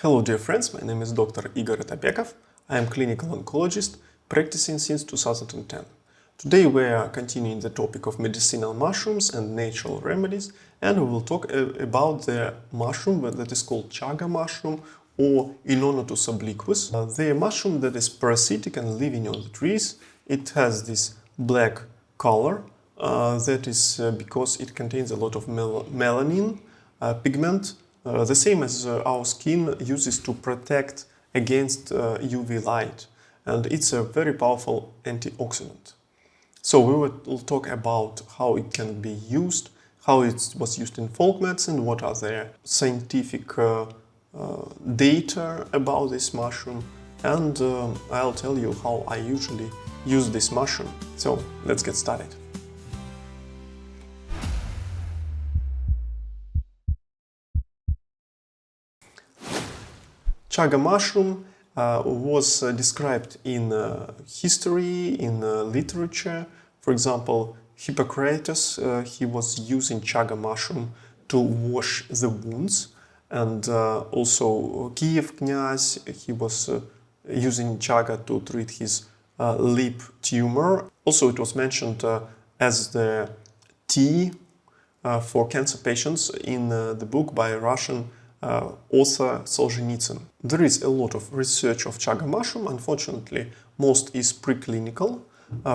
Hello dear friends, my name is Dr. Igor Atabekov. I am clinical oncologist practicing since 2010. Today we are continuing the topic of medicinal mushrooms and natural remedies, and we will talk about the mushroom that is called Chaga mushroom or Inonotus Obliquus. The mushroom that is parasitic and living on the trees. It has this black color that is because it contains a lot of melanin pigment, the same as our skin uses to protect against UV light, and it's a very powerful antioxidant. So we will talk about how it can be used, how it was used in folk medicine, what are the scientific data about this mushroom, and I'll tell you how I usually use this mushroom. So let's get started. Chaga mushroom was described in history, in literature. For example, Hippocrates, he was using Chaga mushroom to wash the wounds, and also Kiev Knyaz, he was using Chaga to treat his lip tumor. Also, it was mentioned as the tea for cancer patients in the book by Russian author Solzhenitsyn. There is a lot of research of Chaga mushroom. Unfortunately, most is preclinical.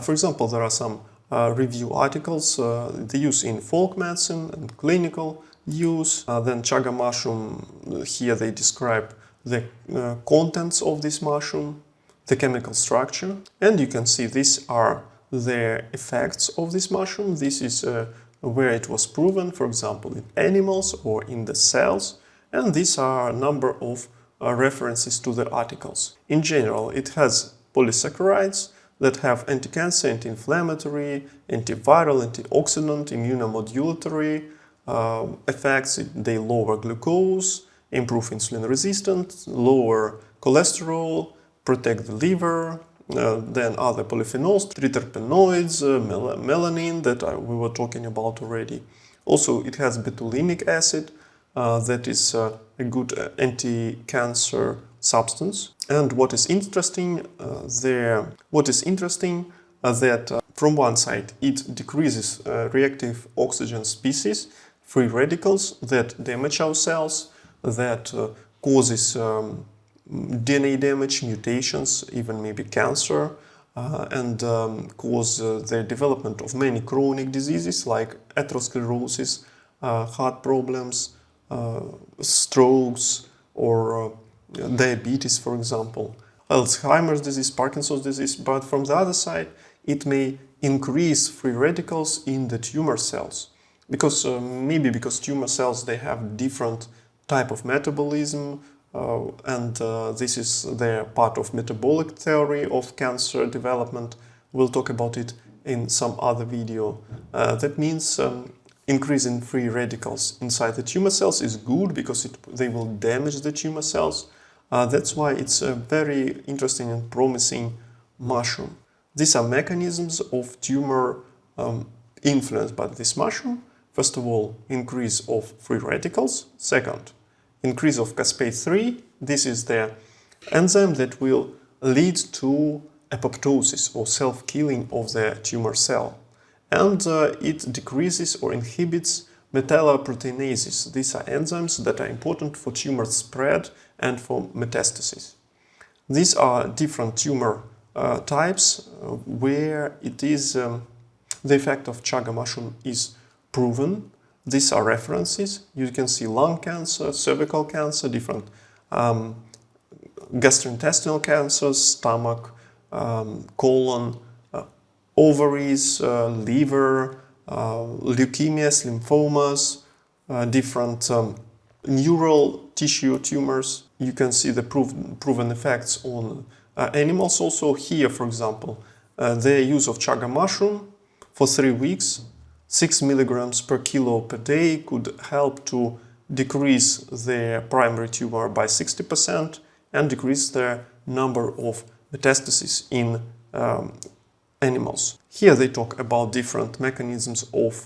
For example, there are some review articles, the use in folk medicine and clinical use. Then Chaga mushroom, here they describe the contents of this mushroom, the chemical structure, and you can see these are the effects of this mushroom. This is where it was proven, for example, in animals or in the cells. And these are a number of references to the articles. In general, it has polysaccharides that have anticancer, anti-inflammatory, antiviral, antioxidant, immunomodulatory effects. They lower glucose, improve insulin resistance, lower cholesterol, protect the liver, then other polyphenols, triterpenoids, melanin that we were talking about already. Also, it has betulinic acid, that is a good anti-cancer substance. And what is interesting that from one side it decreases reactive oxygen species, free radicals that damage our cells, that causes DNA damage, mutations, even maybe cancer, and cause the development of many chronic diseases like atherosclerosis, heart problems, strokes, or diabetes, for example, Alzheimer's disease, Parkinson's disease. But from the other side, it may increase free radicals in the tumor cells, because because tumor cells, they have different type of metabolism, and this is their part of metabolic theory of cancer development. We'll talk about it in some other video. That means increase in free radicals inside the tumor cells is good because they will damage the tumor cells. That's why it's a very interesting and promising mushroom. These are mechanisms of tumor influenced by this mushroom. First of all, increase of free radicals. Second, increase of caspase-3. This is the enzyme that will lead to apoptosis or self-killing of the tumor cell. And it decreases or inhibits metalloproteinases. These are enzymes that are important for tumor spread and for metastasis. These are different tumor types where it is the effect of Chaga mushroom is proven. These are references. You can see lung cancer, cervical cancer, different gastrointestinal cancers, stomach, colon, ovaries, liver, leukemias, lymphomas, different neural tissue tumors. You can see the proven effects on animals also. Here, for example, the use of Chaga mushroom for 3 weeks, 6 milligrams per kilo per day, could help to decrease the primary tumor by 60% and decrease the number of metastases in animals. Here they talk about different mechanisms of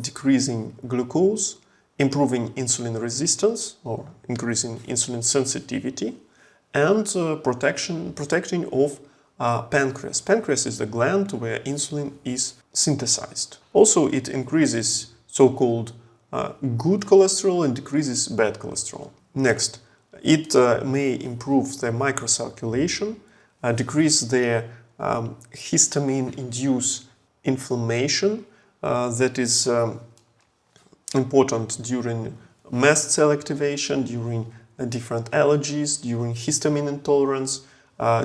decreasing glucose improving insulin resistance or increasing insulin sensitivity, and protecting of pancreas. Pancreas is the gland where insulin is synthesized. Also, it increases so-called good cholesterol and decreases bad cholesterol. Next, it may improve the microcirculation, decrease the histamine-induced inflammation that is important during mast cell activation, during different allergies, during histamine intolerance,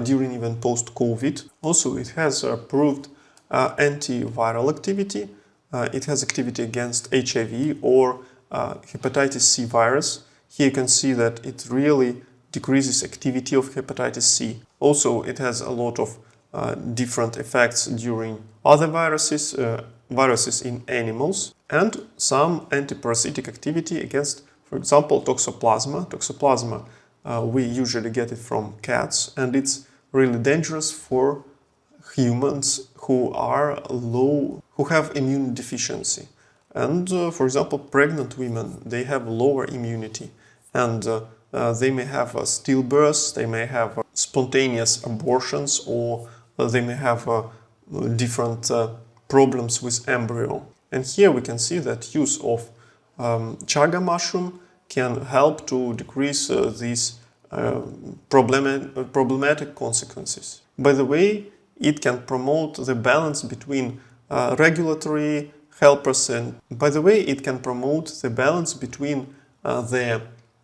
during even post-COVID. Also, it has proved antiviral activity. It has activity against HIV or hepatitis C virus. Here you can see that it really decreases activity of hepatitis C. Also, it has a lot of different effects during other viruses, viruses in animals, and some antiparasitic activity against, for example, toxoplasma. Toxoplasma, we usually get it from cats, and it's really dangerous for humans who have immune deficiency. And for example, pregnant women, they have lower immunity, and they may have stillbirths, they may have spontaneous abortions, or they may have different problems with embryo. And here we can see that use of chaga mushroom can help to decrease these problematic consequences. By the way, it can promote the balance between regulatory helpers and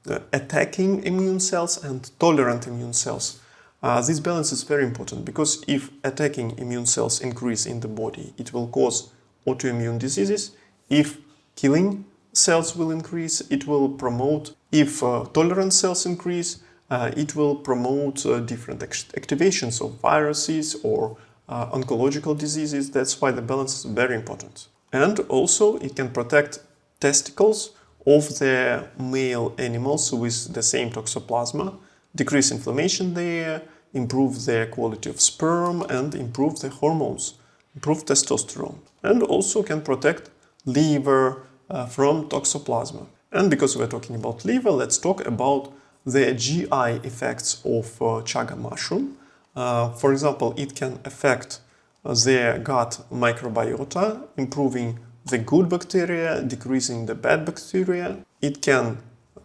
the attacking immune cells and tolerant immune cells. This balance is very important because if attacking immune cells increase in the body, it will cause autoimmune diseases. If killing cells will increase, it will promote, if tolerant cells increase, it will promote different activations of viruses or oncological diseases. That's why the balance is very important. And also it can protect testicles of the male animals with the same toxoplasma, decrease inflammation there, improve the quality of sperm, and improve the hormones, improve testosterone. And also can protect liver from toxoplasma. And because we're talking about liver, let's talk about the GI effects of chaga mushroom. For example, it can affect the gut microbiota, improving the good bacteria, decreasing the bad bacteria. It can,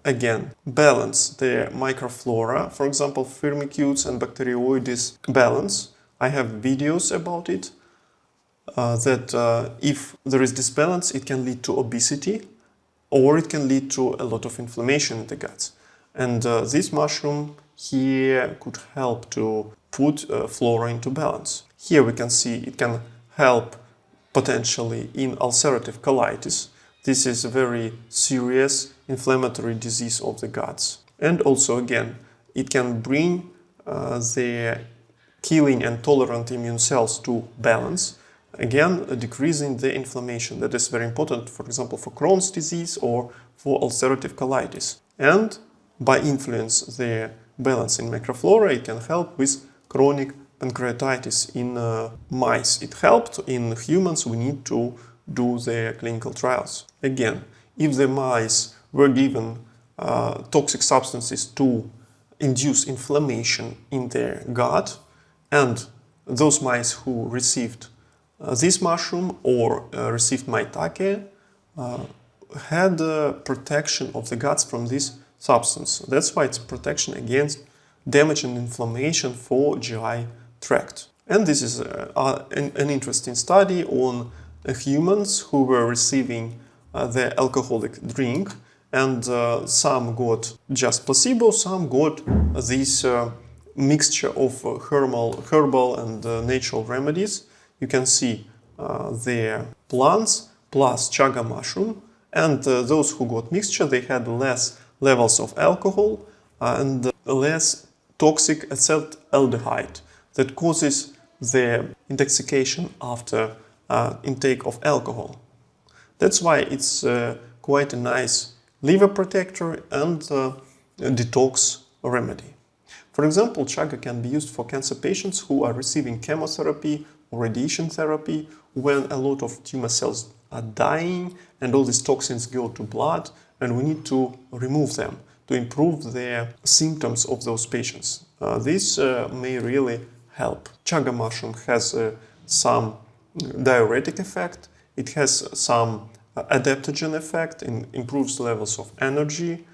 again, balance the microflora, for example, firmicutes and bacteroides balance. I have videos about it, that if there is disbalance, it can lead to obesity, or it can lead to a lot of inflammation in the guts. And this mushroom here could help to put flora into balance. Here we can see it can help potentially in ulcerative colitis. This is a very serious inflammatory disease of the guts. And also, again, it can bring the killing and tolerant immune cells to balance, again, decreasing the inflammation. That is very important, for example, for Crohn's disease or for ulcerative colitis. And by influence the balance in microflora, it can help with chronic pancreatitis in mice. It helped. In humans, we need to do the clinical trials. Again, if the mice were given toxic substances to induce inflammation in their gut, and those mice who received this mushroom or received maitake had protection of the guts from this substance. That's why it's protection against damage and inflammation for GI tract. And this is an interesting study on humans who were receiving the alcoholic drink, and some got just placebo, some got this mixture of herbal and natural remedies. You can see the plants plus chaga mushroom, and those who got mixture, they had less levels of alcohol and less toxic acetaldehyde that causes the intoxication after intake of alcohol. That's why it's quite a nice liver protector and detox remedy. For example, chaga can be used for cancer patients who are receiving chemotherapy or radiation therapy when a lot of tumor cells are dying and all these toxins go to blood and we need to remove them to improve the symptoms of those patients. This may really help. Chaga mushroom has some diuretic effect. It has some adaptogen effect and improves levels of energy.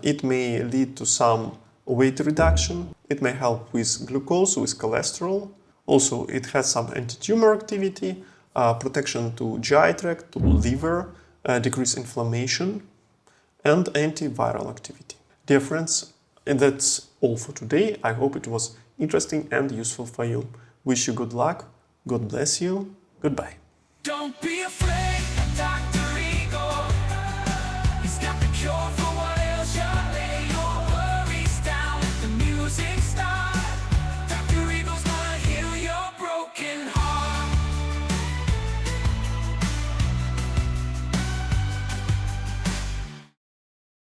It may lead to some weight reduction. It may help with glucose, with cholesterol. Also, it has some anti-tumor activity, protection to GI tract, to liver, decrease inflammation, and antiviral activity. Dear friends, and that's all for today. I hope it was interesting and useful for you. Wish you good luck. God bless you. Goodbye. Don't be afraid.